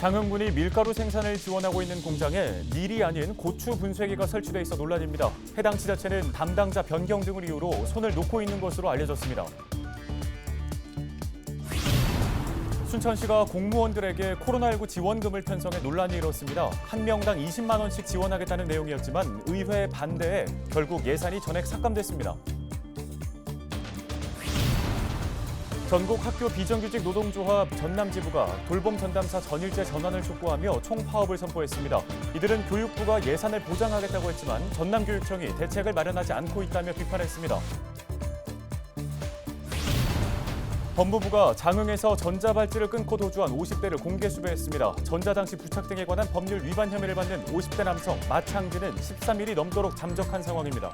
장흥군이 밀가루 생산을 지원하고 있는 공장에 밀이 아닌 고추 분쇄기가 설치돼 있어 논란입니다. 해당 지자체는 담당자 변경 등을 이유로 손을 놓고 있는 것으로 알려졌습니다. 순천시가 공무원들에게 코로나19 지원금을 편성해 논란이 일었습니다. 한 명당 20만 원씩 지원하겠다는 내용이었지만 의회 반대에 결국 예산이 전액 삭감됐습니다. 전국 학교 비정규직 노동조합 전남지부가 돌봄 전담사 전일제 전환을 촉구하며 총파업을 선포했습니다. 이들은 교육부가 예산을 보장하겠다고 했지만 전남교육청이 대책을 마련하지 않고 있다며 비판했습니다. 법무부가 장흥에서 전자발찌를 끊고 도주한 50대를 공개 수배했습니다. 전자장치 부착 등에 관한 법률 위반 혐의를 받는 50대 남성 마창진은 13일이 넘도록 잠적한 상황입니다.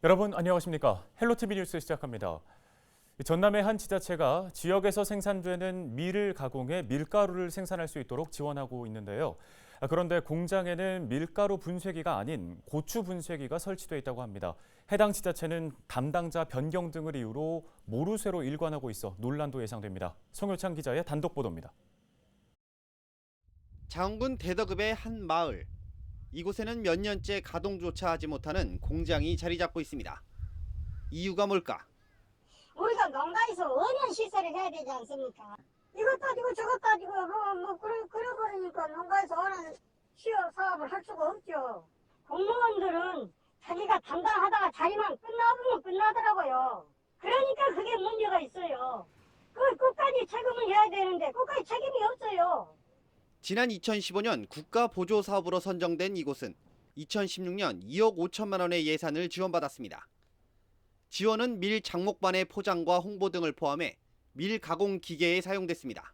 여러분 안녕하십니까? 헬로티비 뉴스 시작합니다. 전남의 한 지자체가 지역에서 생산되는 밀을 가공해 밀가루를 생산할 수 있도록 지원하고 있는데요. 그런데 공장에는 밀가루 분쇄기가 아닌 고추 분쇄기가 설치돼 있다고 합니다. 해당 지자체는 담당자 변경 등을 이유로 모르쇠로 일관하고 있어 논란도 예상됩니다. 송효창 기자의 단독 보도입니다. 장흥군 대덕읍의 한 마을. 이곳에는 몇 년째 가동조차 하지 못하는 공장이 자리 잡고 있습니다. 이유가 뭘까? 우리가 농가에서 어려운 시설을 해야 되지 않습니까? 이것 따지고 저것 따지고 그러버리니까 농가에서 어려운 취업 사업을 할 수가 없죠. 공무원들은 자기가 담당하다가 자리만 끝나보면 끝나더라고요. 그러니까 그게 문제가 있어요. 끝까지 책임을 져야 되는데 끝까지 책임이 없어요. 지난 2015년 국가보조사업으로 선정된 이곳은 2016년 2억 5천만 원의 예산을 지원받았습니다. 지원은 밀 장목반의 포장과 홍보 등을 포함해 밀 가공 기계에 사용됐습니다.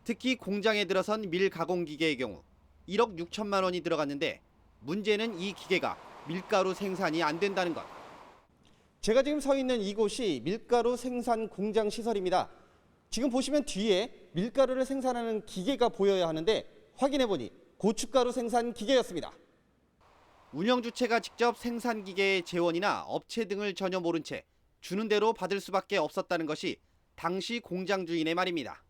특히 공장에 들어선 밀 가공 기계의 경우 1억 6천만 원이 들어갔는데 문제는 이 기계가 밀가루 생산이 안 된다는 것. 제가 지금 서 있는 이곳이 밀가루 생산 공장 시설입니다. 지금 보시면 뒤에 밀가루를 생산하는 기계가 보여야 하는데 확인해보니 고춧가루 생산 기계였습니다. 운영 주체가 직접 생산 기계의 재원이나 업체 등을 전혀 모른 채 주는 대로 받을 수밖에 없었다는 것이 당시 공장 주인의 말입니다.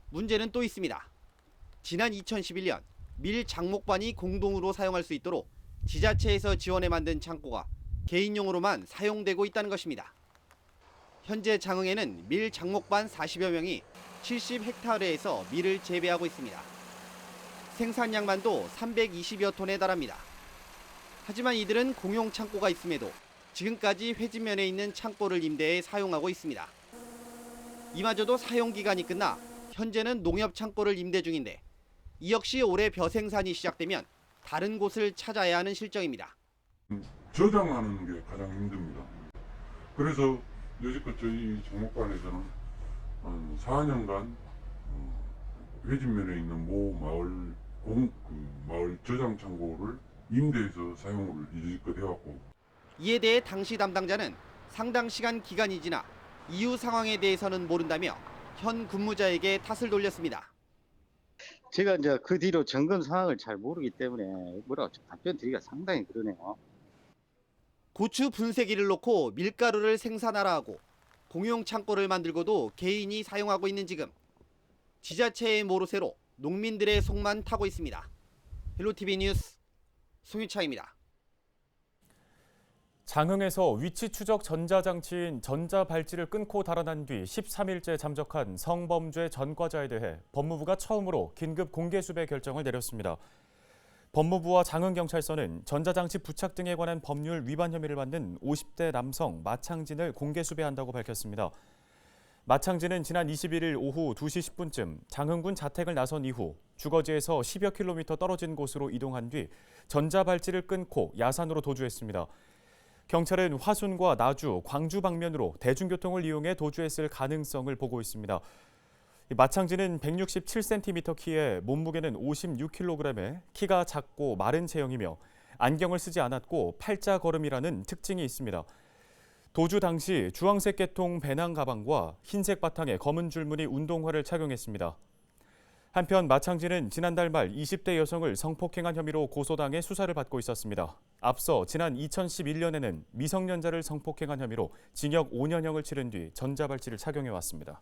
문제는 또 있습니다. 지난 2011년 밀 장목반이 공동으로 사용할 수 있도록 지자체에서 지원해 만든 창고가 개인용으로만 사용되고 있다는 것입니다. 현재 장흥에는 밀 장목반 40여 명이 70헥타르에서 밀을 재배하고 있습니다. 생산량만도 320여 톤에 달합니다. 하지만 이들은 공용 창고가 있음에도 지금까지 회진면에 있는 창고를 임대해 사용하고 있습니다. 이마저도 사용기간이 끝나 현재는 농협 창고를 임대 중인데 이 역시 올해 벼 생산이 시작되면 다른 곳을 찾아야 하는 실정입니다. 저장하는 게 가장 힘듭니다. 그래서 여지껏 저희 장목반에서는 한 4년간 회진면에 있는 모 마을 저장 창고를 임대해서 사용을 여지껏 해왔고, 이에 대해 당시 담당자는 상당 시간 기간이 지나 이후 상황에 대해서는 모른다며 현 근무자에게 탓을 돌렸습니다. 제가 이제 그 뒤로 점검 상황을 잘 모르기 때문에 뭐라고 답변 드리기가 상당히 그러네요. 고추 분쇄기를 놓고 밀가루를 생산하라 하고 공용 창고를 만들고도 개인이 사용하고 있는 지금 지자체의 모르쇠로 농민들의 속만 타고 있습니다. 헬로티비 뉴스 송유차입니다. 장흥에서 위치 추적 전자장치인 전자발찌를 끊고 달아난 뒤 13일째 잠적한 성범죄 전과자에 대해 법무부가 처음으로 긴급 공개 수배 결정을 내렸습니다. 법무부와 장흥경찰서는 전자장치 부착 등에 관한 법률 위반 혐의를 받는 50대 남성 마창진을 공개 수배한다고 밝혔습니다. 마창진은 지난 21일 오후 2시 10분쯤 장흥군 자택을 나선 이후 주거지에서 10여 킬로미터 떨어진 곳으로 이동한 뒤 전자발찌를 끊고 야산으로 도주했습니다. 경찰은 화순과 나주, 광주 방면으로 대중교통을 이용해 도주했을 가능성을 보고 있습니다. 마창진은 167cm 키에 몸무게는 56kg에 키가 작고 마른 체형이며 안경을 쓰지 않았고 팔자 걸음이라는 특징이 있습니다. 도주 당시 주황색 계통 배낭 가방과 흰색 바탕에 검은 줄무늬 운동화를 착용했습니다. 한편 마창진은 지난달 말 20대 여성을 성폭행한 혐의로 고소당해 수사를 받고 있었습니다. 앞서 지난 2011년에는 미성년자를 성폭행한 혐의로 징역 5년형을 치른 뒤 전자발찌를 착용해왔습니다.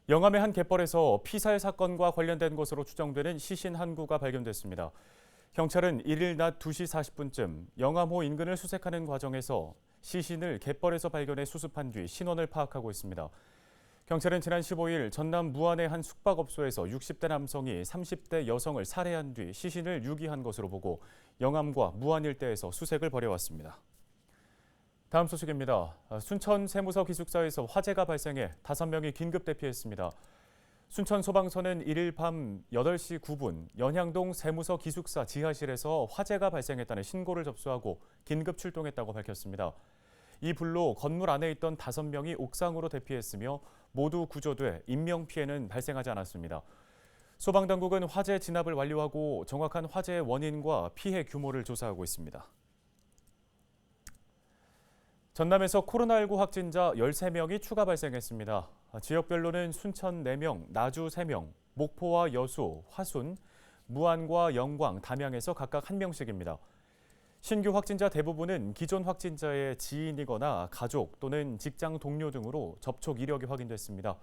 영암의 한 갯벌에서 피살 사건과 관련된 것으로 추정되는 시신 한 구가 발견됐습니다. 경찰은 1일 낮 2시 40분쯤 영암호 인근을 수색하는 과정에서 시신을 갯벌에서 발견해 수습한 뒤 신원을 파악하고 있습니다. 경찰은 지난 15일 전남 무안의 한 숙박업소에서 60대 남성이 30대 여성을 살해한 뒤 시신을 유기한 것으로 보고 영암과 무안 일대에서 수색을 벌여왔습니다. 다음 소식입니다. 순천 세무서 기숙사에서 화재가 발생해 5명이 긴급 대피했습니다. 순천 소방서는 1일 밤 8시 9분 연향동 세무서 기숙사 지하실에서 화재가 발생했다는 신고를 접수하고 긴급 출동했다고 밝혔습니다. 이 불로 건물 안에 있던 5명이 옥상으로 대피했으며 모두 구조돼 인명피해는 발생하지 않았습니다. 소방당국은 화재 진압을 완료하고 정확한 화재의 원인과 피해 규모를 조사하고 있습니다. 전남에서 코로나19 확진자 13명이 추가 발생했습니다. 지역별로는 순천 4명, 나주 3명, 목포와 여수, 화순, 무안과 영광, 담양에서 각각 1명씩입니다. 신규 확진자 대부분은 기존 확진자의 지인이거나 가족 또는 직장 동료 등으로 접촉 이력이 확인됐습니다.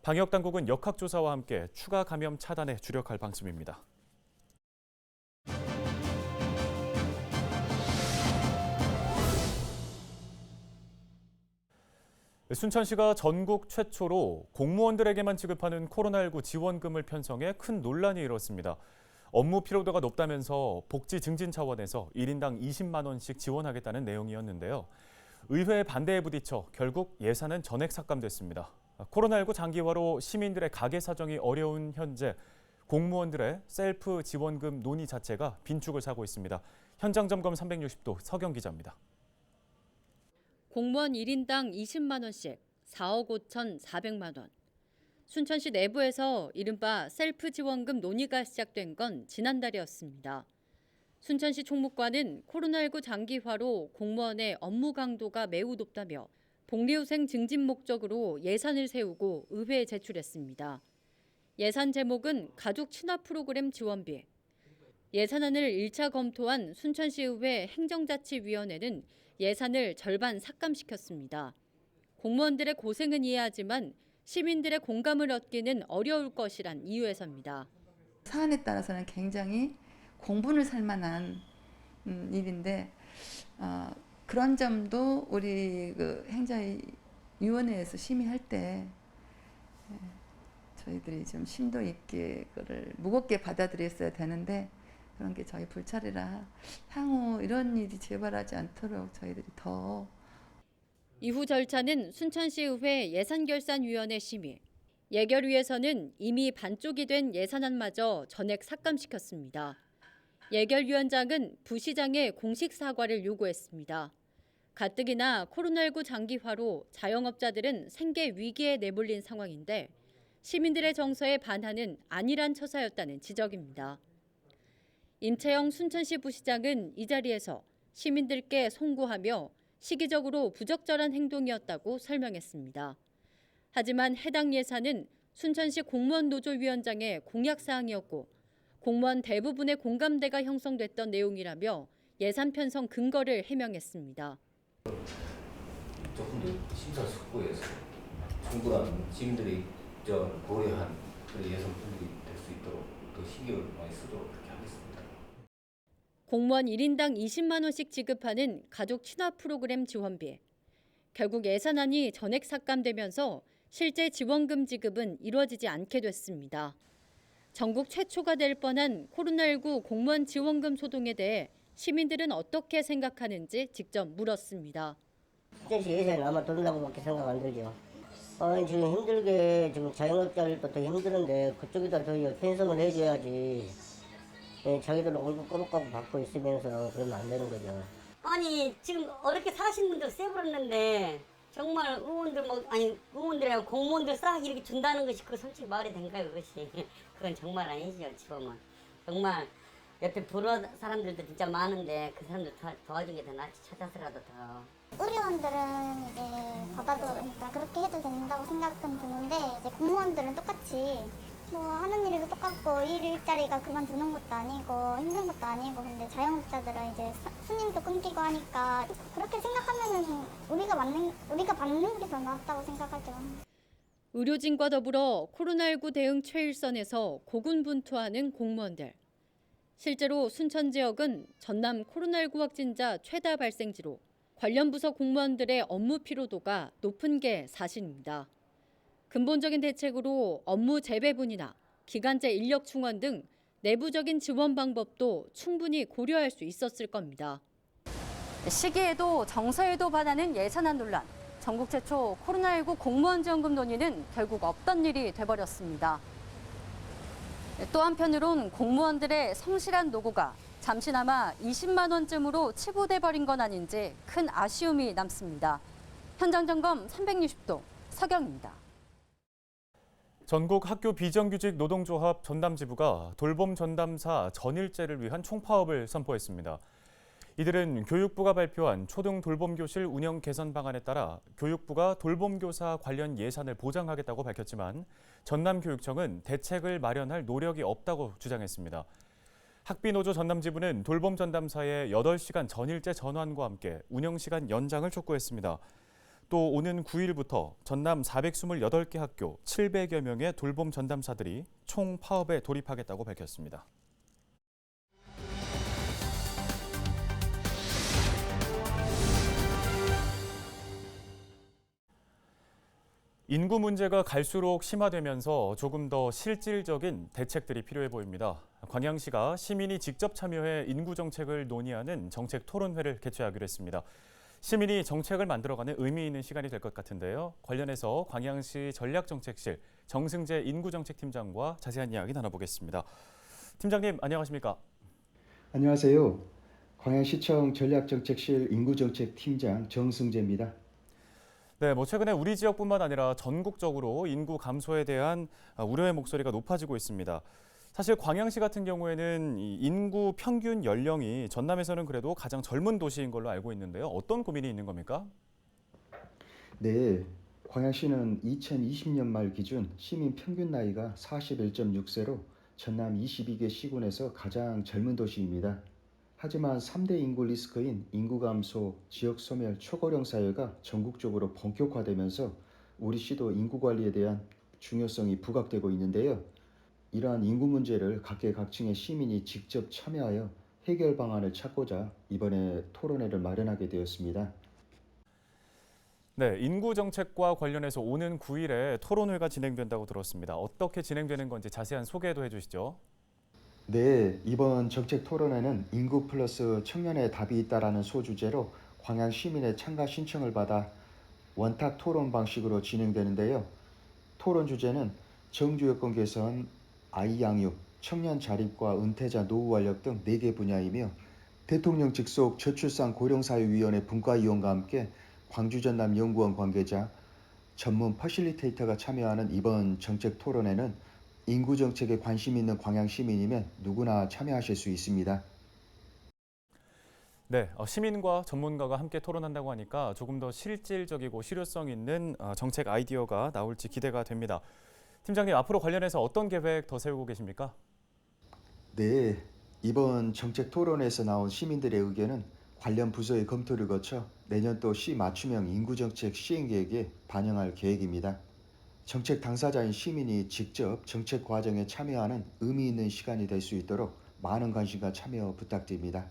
방역당국은 역학조사와 함께 추가 감염 차단에 주력할 방침입니다. 순천시가 전국 최초로 공무원들에게만 지급하는 코로나19 지원금을 편성해 큰 논란이 일었습니다. 업무 피로도가 높다면서 복지 증진 차원에서 1인당 20만 원씩 지원하겠다는 내용이었는데요. 의회 반대에 부딪혀 결국 예산은 전액 삭감됐습니다. 코로나19 장기화로 시민들의 가계 사정이 어려운 현재 공무원들의 셀프 지원금 논의 자체가 빈축을 사고 있습니다. 현장 점검 360도 서경 기자입니다. 공무원 1인당 20만 원씩 4억 5,400만 원. 순천시 내부에서 이른바 셀프 지원금 논의가 시작된 건 지난달이었습니다. 순천시 총무과는 코로나19 장기화로 공무원의 업무 강도가 매우 높다며 복리후생 증진 목적으로 예산을 세우고 의회에 제출했습니다. 예산 제목은 가족 친화 프로그램 지원비. 예산안을 1차 검토한 순천시의회 행정자치위원회는 예산을 절반 삭감시켰습니다. 공무원들의 고생은 이해하지만 시민들의 공감을 얻기는 어려울 것이란 이유에서입니다. 사안에 따라서는 굉장히 공분을 살 만한 일인데 그런 점도 우리 행자위원회에서 심의할 때 저희들이 좀 심도 있게 그걸 무겁게 받아들였어야 되는데 그런 게 저희 불찰이라 향후 이런 일이 재발하지 않도록 저희들이 더 이후 절차는 순천시의회 예산결산위원회 심의. 예결위에서는 이미 반쪽이 된 예산안마저 전액 삭감시켰습니다. 예결위원장은 부시장의 공식 사과를 요구했습니다. 가뜩이나 코로나19 장기화로 자영업자들은 생계 위기에 내몰린 상황인데 시민들의 정서에 반하는 안일한 처사였다는 지적입니다. 임채영 순천시 부시장은 이 자리에서 시민들께 송구하며 시기적으로 부적절한 행동이었다고 설명했습니다. 하지만 해당 예산은 순천시 공무원 노조위원장의 공약사항이었고 공무원 대부분의 공감대가 형성됐던 내용이라며 예산 편성 근거를 해명했습니다. 조금 더 심사숙고해서 충분한 시민들의 입장을 고려한 그런 예산 편성이 될 수 있도록 더 신경을 많이 쓰도록 그렇게 하겠습니다. 공무원 1인당 20만 원씩 지급하는 가족 친화 프로그램 지원비. 결국 예산안이 전액 삭감되면서 실제 지원금 지급은 이루어지지 않게 됐습니다. 전국 최초가 될 뻔한 코로나19 공무원 지원금 소동에 대해 시민들은 어떻게 생각하는지 직접 물었습니다. 순천시 예산이 아마 돈다고밖에 생각 안 들죠. 지금 힘들게 지금 자영업자들도 더 힘드는데 그쪽에다 더 편성을 해줘야지. 자기들 월급 꼬박꼬박 받고 있으면서 그러면 안 되는 거죠. 아니 지금 어렵게 사신 분들 세버렸는데 정말 의원들이랑 공무원들 싹 이렇게 준다는 것이 그 솔직히 말이 된가요 그것이? 그건 정말 아니죠 지금은. 정말 옆에 부러 사람들도 진짜 많은데 그 사람들 도와준 게 더 낫지 찾아서라도 더. 의료원들은 이제 받아도 그러니까 그렇게 해도 된다고 생각은 드는데 이제 공무원들은 똑같이 뭐 하는 일도 똑같고 일자리가 그만두는 것도 아니고 힘든 것도 아니고 근데 자영업자들은 이제 손님도 끊기고 하니까 그렇게 생각하면은 우리가 받는 게 더 낫다고 생각하죠. 의료진과 더불어 코로나19 대응 최일선에서 고군분투하는 공무원들. 실제로 순천 지역은 전남 코로나19 확진자 최다 발생지로 관련 부서 공무원들의 업무 피로도가 높은 게 사실입니다. 근본적인 대책으로 업무 재배분이나 기간제 인력 충원 등 내부적인 지원 방법도 충분히 고려할 수 있었을 겁니다. 시기에도 정서에도 반하는 예산안 논란. 전국 최초 코로나19 공무원 지원금 논의는 결국 없던 일이 돼버렸습니다. 또 한편으론 공무원들의 성실한 노고가 잠시나마 20만 원쯤으로 치부돼 버린 건 아닌지 큰 아쉬움이 남습니다. 현장 점검 360도 서경입니다. 전국 학교 비정규직 노동조합 전담지부가 돌봄 전담사 전일제를 위한 총파업을 선포했습니다. 이들은 교육부가 발표한 초등 돌봄교실 운영 개선 방안에 따라 교육부가 돌봄교사 관련 예산을 보장하겠다고 밝혔지만 전남교육청은 대책을 마련할 노력이 없다고 주장했습니다. 학비노조 전남지부는 돌봄 전담사의 8시간 전일제 전환과 함께 운영시간 연장을 촉구했습니다. 또 오는 9일부터 전남 428개 학교 700여 명의 돌봄 전담사들이 총 파업에 돌입하겠다고 밝혔습니다. 인구 문제가 갈수록 심화되면서 조금 더 실질적인 대책들이 필요해 보입니다. 광양시가 시민이 직접 참여해 인구 정책을 논의하는 정책 토론회를 개최하기로 했습니다. 시민이 정책을 만들어가는 의미 있는 시간이 될 것 같은데요. 관련해서 광양시 전략정책실 정승재 인구정책팀장과 자세한 이야기 나눠보겠습니다. 팀장님, 안녕하십니까? 안녕하세요. 광양시청 전략정책실 인구정책팀장 정승재입니다. 네, 최근에 우리 지역뿐만 아니라 전국적으로 인구 감소에 대한 우려의 목소리가 높아지고 있습니다. 사실 광양시 같은 경우에는 이 인구 평균 연령이 전남에서는 그래도 가장 젊은 도시인 걸로 알고 있는데요. 어떤 고민이 있는 겁니까? 네, 광양시는 2020년 말 기준 시민 평균 나이가 41.6세로 전남 22개 시군에서 가장 젊은 도시입니다. 하지만 3대 인구 리스크인 인구 감소, 지역 소멸, 초고령 사회가 전국적으로 본격화되면서 우리 시도 인구 관리에 대한 중요성이 부각되고 있는데요. 이러한 인구 문제를 각계각층의 시민이 직접 참여하여 해결 방안을 찾고자 이번에 토론회를 마련하게 되었습니다. 네, 인구 정책과 관련해서 오는 9일에 토론회가 진행된다고 들었습니다. 어떻게 진행되는 건지 자세한 소개도 해주시죠. 네, 이번 정책 토론회는 인구 플러스 청년의 답이 있다라는 소주제로 광양 시민의 참가 신청을 받아 원탁 토론 방식으로 진행되는데요. 토론 주제는 정주 여건 개선, 아이 양육, 청년 자립과 은퇴자 노후 활력 등 4개 분야이며 대통령 직속 저출산 고령사회위원회 분과위원과 함께 광주전남연구원 관계자, 전문 퍼실리테이터가 참여하는 이번 정책 토론회는 인구 정책에 관심 있는 광양 시민이면 누구나 참여하실 수 있습니다. 네, 시민과 전문가가 함께 토론한다고 하니까 조금 더 실질적이고 실효성 있는 정책 아이디어가 나올지 기대가 됩니다. 팀장님, 앞으로 관련해서 어떤 계획 더 세우고 계십니까? 네, 이번 정책 토론에서 나온 시민들의 의견은 관련 부서의 검토를 거쳐 내년도 시 맞춤형 인구정책 시행계획에 반영할 계획입니다. 정책 당사자인 시민이 직접 정책 과정에 참여하는 의미 있는 시간이 될 수 있도록 많은 관심과 참여 부탁드립니다.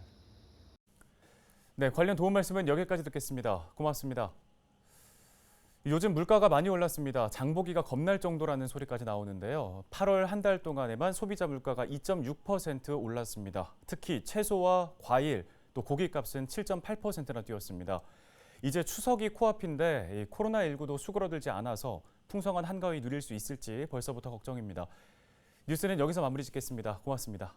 네, 관련 도움 말씀은 여기까지 듣겠습니다. 고맙습니다. 요즘 물가가 많이 올랐습니다. 장보기가 겁날 정도라는 소리까지 나오는데요. 8월 한 달 동안에만 소비자 물가가 2.6% 올랐습니다. 특히 채소와 과일, 또 고기값은 7.8%나 뛰었습니다. 이제 추석이 코앞인데 코로나19도 수그러들지 않아서 풍성한 한가위 누릴 수 있을지 벌써부터 걱정입니다. 뉴스는 여기서 마무리 짓겠습니다. 고맙습니다.